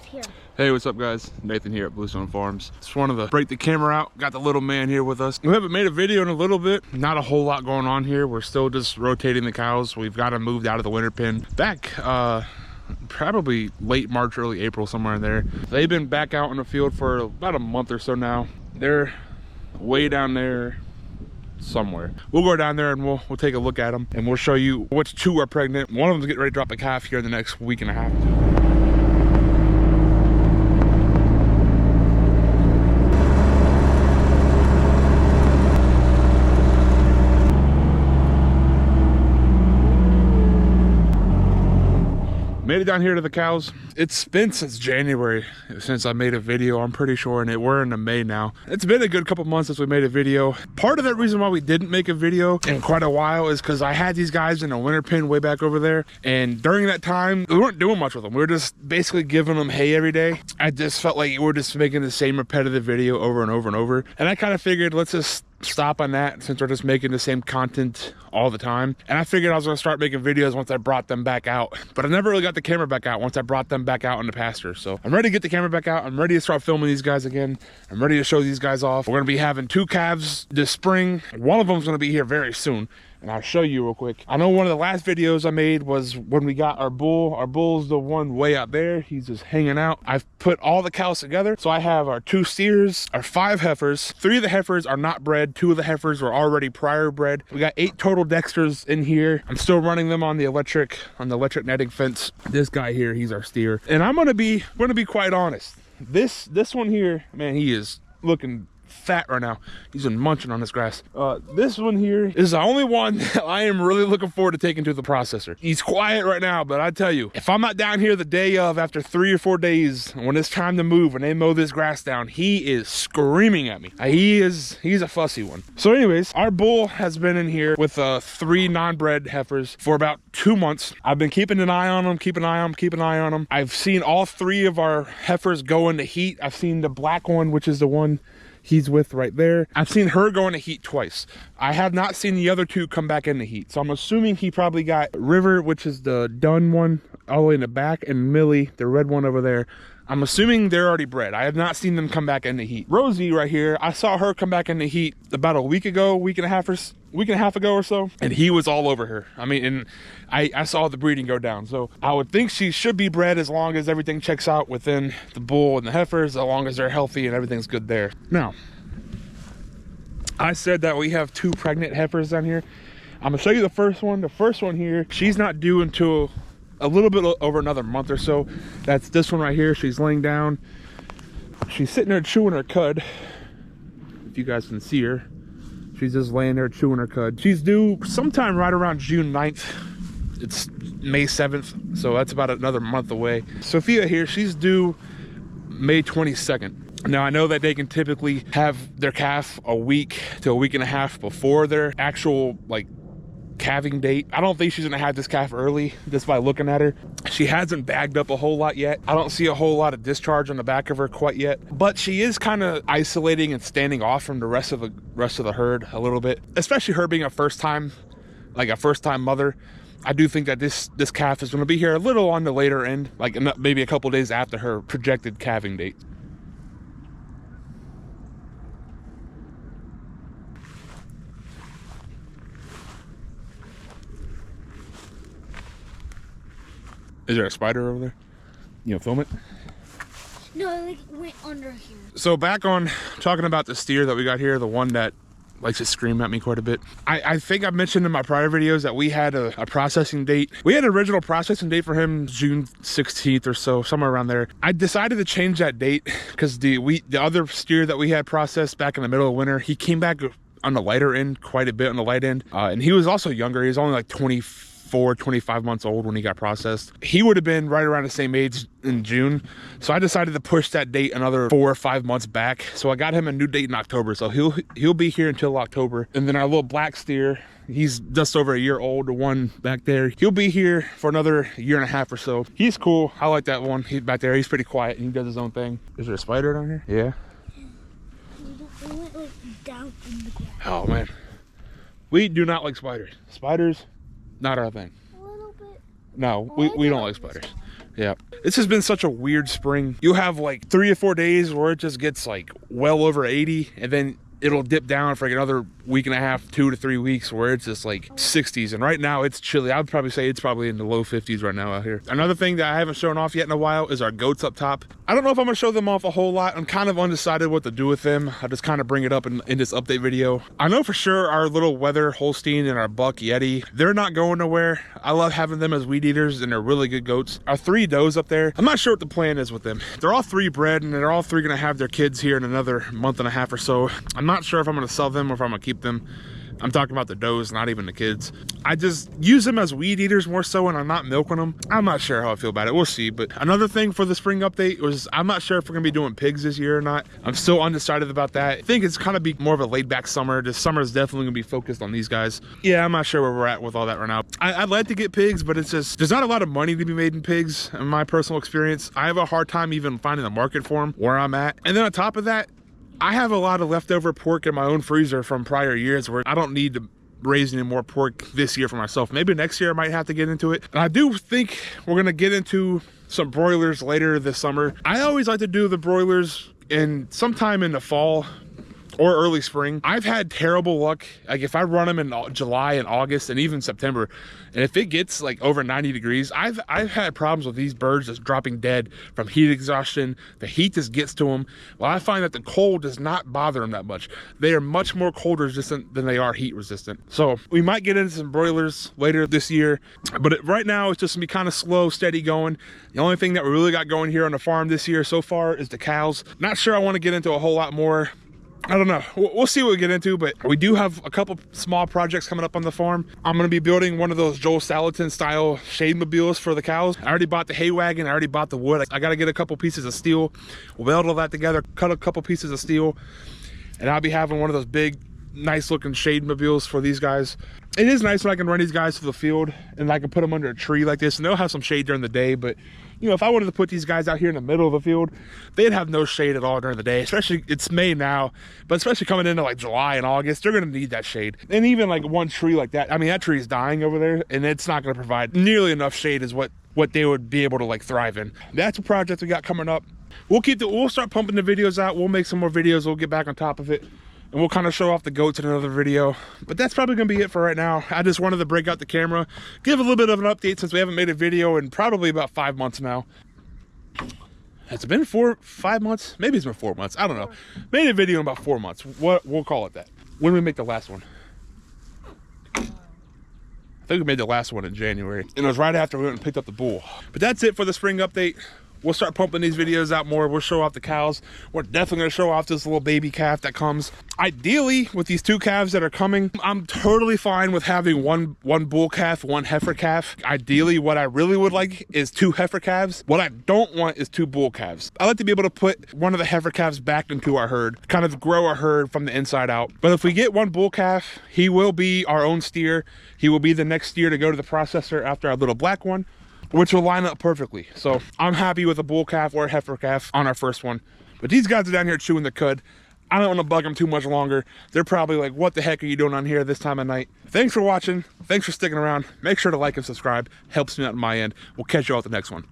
here. Hey, what's up guys? Nathan here at Bluestone Farms. Just wanted to break the camera out. Got the little man here with us. We haven't made a video in a little bit. Not a whole lot going on here. We're still just rotating the cows. We've got them moved out of the winter pen. Back probably late March, early April, somewhere in there. They've been back out in the field for about a month or so now. They're way down there somewhere. We'll go down there and we'll take a look at them, and we'll show you which two are pregnant. One of them's getting ready to drop a calf here in the next week and a half. Made it down here to the cows. It's been since January since I made a video, I'm pretty sure, and we're into May now. It's been a good couple months since we made a video. Part of that reason why we didn't make a video in quite a while is because I had these guys in a winter pen way back over there, and during that time, we weren't doing much with them. We were just basically giving them hay every day. I just felt like we're just making the same repetitive video over and over and over, and I kind of figured let's just stop on that since we're just making the same content all the time. And I figured I was gonna start making videos once I brought them back out, but I never really got the camera back out once I brought them back out in the pasture. So I'm ready to get the camera back out. I'm ready to start filming these guys again. I'm ready to show these guys off. We're gonna be having 2 calves this spring. One of them's gonna be here very soon, and I'll show you real quick. I know one of the last videos I made was when we got our bull. Our bull's the one way out there. He's just hanging out. I've put all the cows together. So I have our 2 steers, our 5 heifers. 3 of the heifers are not bred. 2 of the heifers were already prior bred. We got 8 total Dexters in here. I'm still running them on the electric netting fence. This guy here, he's our steer. And I'm gonna be quite honest. This one here, man, he is looking fat right now. He's been munching on this grass. This one here is the only one that I am really looking forward to taking to the processor. He's quiet right now, but I tell you, if I'm not down here the day of, after 3 or 4 days, when it's time to move and they mow this grass down, he is screaming at me. He's a fussy one. So anyways, our bull has been in here with 3 non-bred heifers for about 2 months. I've been keeping an eye on them, keep an eye on them. I've seen all 3 of our heifers go into heat. I've seen the black one, which is the one he's with right there. I've seen her go into heat twice. I have not seen the other 2 come back into heat. So I'm assuming he probably got River, which is the dun one, all the way in the back, and Millie, the red one over there. I'm assuming they're already bred. I have not seen them come back into heat. Rosie right here, I saw her come back into heat about a week and a half ago or so, and he was all over her. I mean, and I saw the breeding go down. So I would think she should be bred as long as everything checks out within the bull and the heifers, as long as they're healthy and everything's good there. Now, I said that we have 2 pregnant heifers down here. I'm gonna show you the first one. The first one here, she's not due until a little bit over another month or so. That's this one right here. She's laying down. She's sitting there chewing her cud. If you guys can see her, she's just laying there chewing her cud. She's due sometime right around June 9th. It's May 7th, so that's about another month away. Sophia here, she's due May 22nd. Now I know that they can typically have their calf a week to a week and a half before their actual calving date. I don't think she's gonna have this calf early just by looking at her. She hasn't bagged up a whole lot yet. I don't see a whole lot of discharge on the back of her quite yet, but she is kind of isolating and standing off from the rest of the herd a little bit, especially her being a first time mother. I do think that this calf is going to be here a little on the later end, maybe a couple days after her projected calving date. Is there a spider over there? You know, film it? No, it went under here. So back on talking about the steer that we got here, the one that likes to scream at me quite a bit. I think I mentioned in my prior videos that we had a processing date. We had an original processing date for him June 16th or so, somewhere around there. I decided to change that date because the other steer that we had processed back in the middle of winter, he came back on the lighter end, quite a bit on the light end. And he was also younger. He was only like 25 months old when he got processed. He would have been right around the same age in June. So I decided to push that date another 4 or 5 months back. So I got him a new date in October. So he'll be here until October. And then our little black steer, he's just over a year old, the one back there. He'll be here for another year and a half or so. He's cool. I like that one. He's back there. He's pretty quiet and he does his own thing. Is there a spider down here? Yeah. It went down in the grass. Oh man. We do not like spiders. Spiders, not our thing. A little bit. No, we don't like spiders. Yeah, this has been such a weird spring. You'll have like 3 or 4 days where it just gets like well over 80, and then it'll dip down for like another week and a half, 2 to 3 weeks, where it's just like 60s. And right now it's chilly. I would probably say it's probably in the low 50s right now out here. Another thing that I haven't shown off yet in a while is our goats up top. I don't know if I'm gonna show them off a whole lot. I'm kind of undecided what to do with them. I'll just kind of bring it up in this update video. I know for sure our little weather Holstein and our buck Yeti, they're not going nowhere. I love having them as weed eaters, and they're really good goats. Our 3 does up there, I'm not sure what the plan is with them. They're all 3 bred, and they're all 3 gonna have their kids here in another month and a half or so. I'm not sure if I'm gonna sell them or if I'm gonna keep them. I'm talking about the does, not even the kids. I just use them as weed eaters more so, and I'm not milking them. I'm not sure how I feel about it. We'll see. But another thing for the spring update was I'm not sure if we're gonna be doing pigs this year or not. I'm still undecided about that. I think it's kind of be more of a laid back summer. This summer is definitely gonna be focused on these guys. Yeah, I'm not sure where we're at with all that right now. I'd like to get pigs, but it's just, there's not a lot of money to be made in pigs in my personal experience. I have a hard time even finding a market for them where I'm at. And then on top of that, I have a lot of leftover pork in my own freezer from prior years where I don't need to raise any more pork this year for myself. Maybe next year I might have to get into it. And I do think we're gonna get into some broilers later this summer. I always like to do the broilers sometime in the fall or early spring. I've had terrible luck. Like if I run them in July and August and even September, and if it gets like over 90 degrees, I've had problems with these birds just dropping dead from heat exhaustion. The heat just gets to them. Well, I find that the cold does not bother them that much. They are much more cold resistant than they are heat resistant. So we might get into some broilers later this year, but right now it's just gonna be kind of slow, steady going. The only thing that we really got going here on the farm this year so far is the cows. Not sure I want to get into a whole lot more. I don't know. We'll see what we get into, but we do have a couple small projects coming up on the farm. I'm going to be building one of those Joel Salatin style shade mobiles for the cows. I already bought the hay wagon. I already bought the wood. I got to get a couple pieces of steel, weld all that together, cut a couple pieces of steel, and I'll be having one of those big, nice looking shade mobiles for these guys. It is nice when I can run these guys to the field and I can put them under a tree like this, and they'll have some shade during the day. But you know, if I wanted to put these guys out here in the middle of the field, they'd have no shade at all during the day. Especially, it's May now, but especially coming into like July and August, they're gonna need that shade. And even like one tree like that, I mean, that tree is dying over there, and it's not gonna provide nearly enough shade as what they would be able to like thrive in. That's a project we got coming up. We'll start pumping the videos out. We'll make some more videos. We'll get back on top of it, and we'll kind of show off the goats in another video. But that's probably gonna be it for right now. I just wanted to break out the camera, give a little bit of an update since we haven't made a video in probably about 5 months now. Has it been 5 months? Maybe it's been 4 months. I don't know. Made a video in about 4 months. We'll call it that. When did we make the last one? I think we made the last one in January. And it was right after we went and picked up the bull. But that's it for the spring update. We'll start pumping these videos out more. We'll show off the cows. We're definitely gonna show off this little baby calf that comes. Ideally, with these 2 calves that are coming, I'm totally fine with having one bull calf, 1 heifer calf. Ideally, what I really would like is 2 heifer calves. What I don't want is 2 bull calves. I like to be able to put one of the heifer calves back into our herd, kind of grow our herd from the inside out. But if we get 1 bull calf, he will be our own steer. He will be the next steer to go to the processor after our little black one, which will line up perfectly. So I'm happy with a bull calf or a heifer calf on our first one. But these guys are down here chewing the cud. I don't want to bug them too much longer. They're probably like, what the heck are you doing on here this time of night? Thanks for watching. Thanks for sticking around. Make sure to like and subscribe. Helps me out on my end. We'll catch you all at the next one.